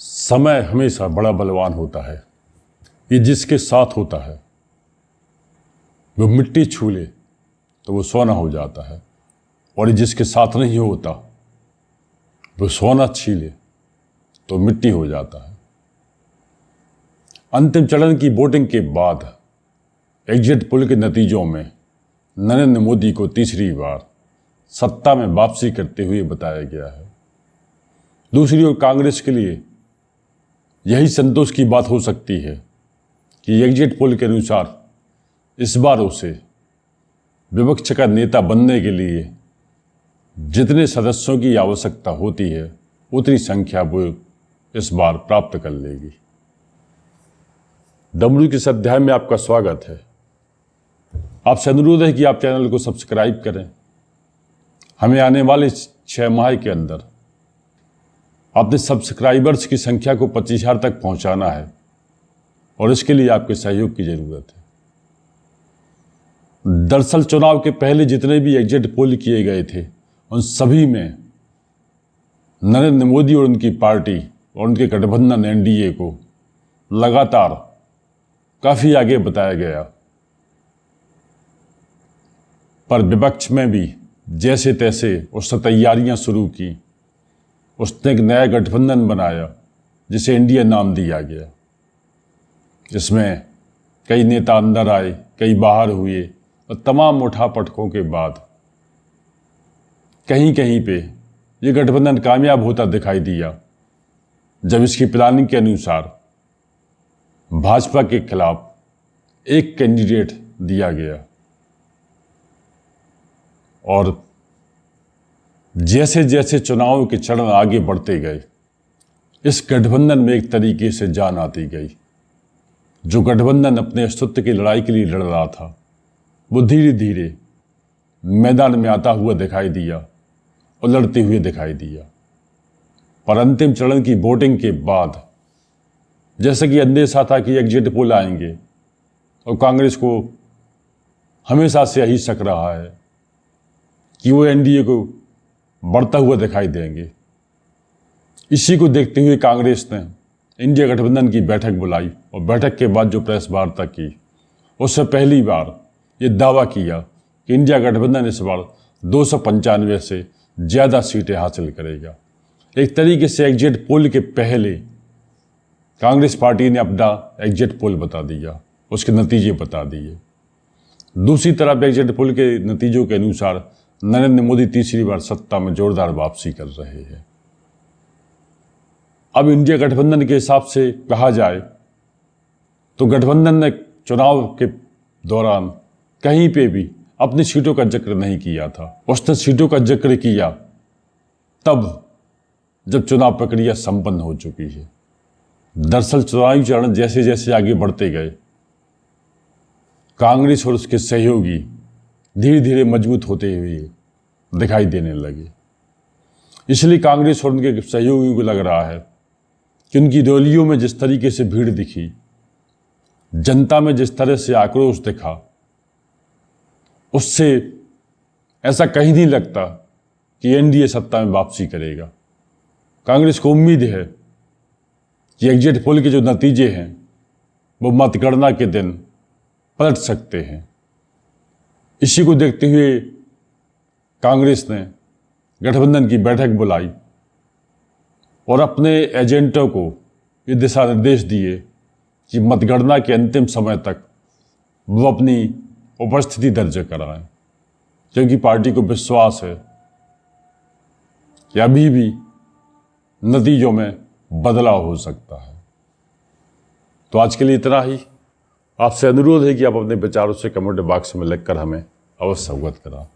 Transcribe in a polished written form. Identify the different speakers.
Speaker 1: समय हमेशा बड़ा बलवान होता है। ये जिसके साथ होता है वो मिट्टी छू ले तो वो सोना हो जाता है, और ये जिसके साथ नहीं होता वो सोना छीले तो मिट्टी हो जाता है। अंतिम चरण की वोटिंग के बाद एग्जिट पोल के नतीजों में नरेंद्र मोदी को तीसरी बार सत्ता में वापसी करते हुए बताया गया है। दूसरी ओर कांग्रेस के लिए यही संतोष की बात हो सकती है कि एग्जिट पोल के अनुसार इस बार उसे विपक्ष का नेता बनने के लिए जितने सदस्यों की आवश्यकता होती है उतनी संख्या वो इस बार प्राप्त कर लेगी। डब्ल्यू के इस अध्याय में आपका स्वागत है। आपसे अनुरोध है कि आप चैनल को सब्सक्राइब करें। हमें आने वाले 6 माह के अंदर अपने सब्सक्राइबर्स की संख्या को 25,000 तक पहुंचाना है, और इसके लिए आपके सहयोग की जरूरत है। दरअसल चुनाव के पहले जितने भी एग्जिट पोल किए गए थे उन सभी में नरेंद्र मोदी और उनकी पार्टी और उनके गठबंधन एनडीए को लगातार काफ़ी आगे बताया गया, पर विपक्ष में भी जैसे तैसे उससे तैयारियां शुरू की। उसने एक नया गठबंधन बनाया जिसे इंडिया नाम दिया गया। इसमें कई नेता अंदर आए, कई बाहर हुए, और तमाम उठापटकों के बाद कहीं कहीं पे ये गठबंधन कामयाब होता दिखाई दिया, जब इसकी प्लानिंग के अनुसार भाजपा के खिलाफ एक कैंडिडेट दिया गया। और जैसे जैसे चुनाव के चरण आगे बढ़ते गए इस गठबंधन में एक तरीके से जान आती गई। जो गठबंधन अपने अस्तित्व की लड़ाई के लिए लड़ रहा था वो धीरे धीरे मैदान में आता हुआ दिखाई दिया और लड़ते हुए दिखाई दिया। पर अंतिम चरण की वोटिंग के बाद जैसे कि अंदेशा था कि एग्जिट पोल आएंगे, और कांग्रेस को हमेशा से यही शक रहा है कि वो एनडीए को बढ़ता हुआ दिखाई देंगे। इसी को देखते हुए कांग्रेस ने इंडिया गठबंधन की बैठक बुलाई, और बैठक के बाद जो प्रेस वार्ता की उससे पहली बार ये दावा किया कि इंडिया गठबंधन इस बार 295 से ज़्यादा सीटें हासिल करेगा। एक तरीके से एग्जिट पोल के पहले कांग्रेस पार्टी ने अपना एग्जिट पोल बता दिया, उसके नतीजे बता दिए। दूसरी तरफ एग्जिट पोल के नतीजों के अनुसार नरेंद्र मोदी तीसरी बार सत्ता में जोरदार वापसी कर रहे हैं। अब इंडिया गठबंधन के हिसाब से कहा जाए तो गठबंधन ने चुनाव के दौरान कहीं पे भी अपनी सीटों का जिक्र नहीं किया था। उसने सीटों का जिक्र किया तब जब चुनाव प्रक्रिया संपन्न हो चुकी है। दरअसल चुनावी चरण जैसे जैसे आगे बढ़ते गए कांग्रेस और उसके सहयोगी धीरे धीरे मजबूत होते हुए दिखाई देने लगे। इसलिए कांग्रेस और उनके सहयोगियों को लग रहा है कि उनकी रैलियों में जिस तरीके से भीड़ दिखी, जनता में जिस तरह से आक्रोश दिखा, उससे ऐसा कहीं नहीं लगता कि एनडीए सत्ता में वापसी करेगा। कांग्रेस को उम्मीद है कि एग्जिट पोल के जो नतीजे हैं वो मतगणना के दिन पलट सकते हैं। इसी को देखते हुए कांग्रेस ने गठबंधन की बैठक बुलाई और अपने एजेंटों को ये दिशा निर्देश दिए कि मतगणना के अंतिम समय तक वो अपनी उपस्थिति दर्ज कराएं, क्योंकि पार्टी को विश्वास है कि अभी भी नतीजों में बदलाव हो सकता है। तो आज के लिए इतना ही। आपसे अनुरोध है कि आप अपने विचारों से कमेंट बॉक्स में लिखकर हमें अवश्य अवगत कराएं।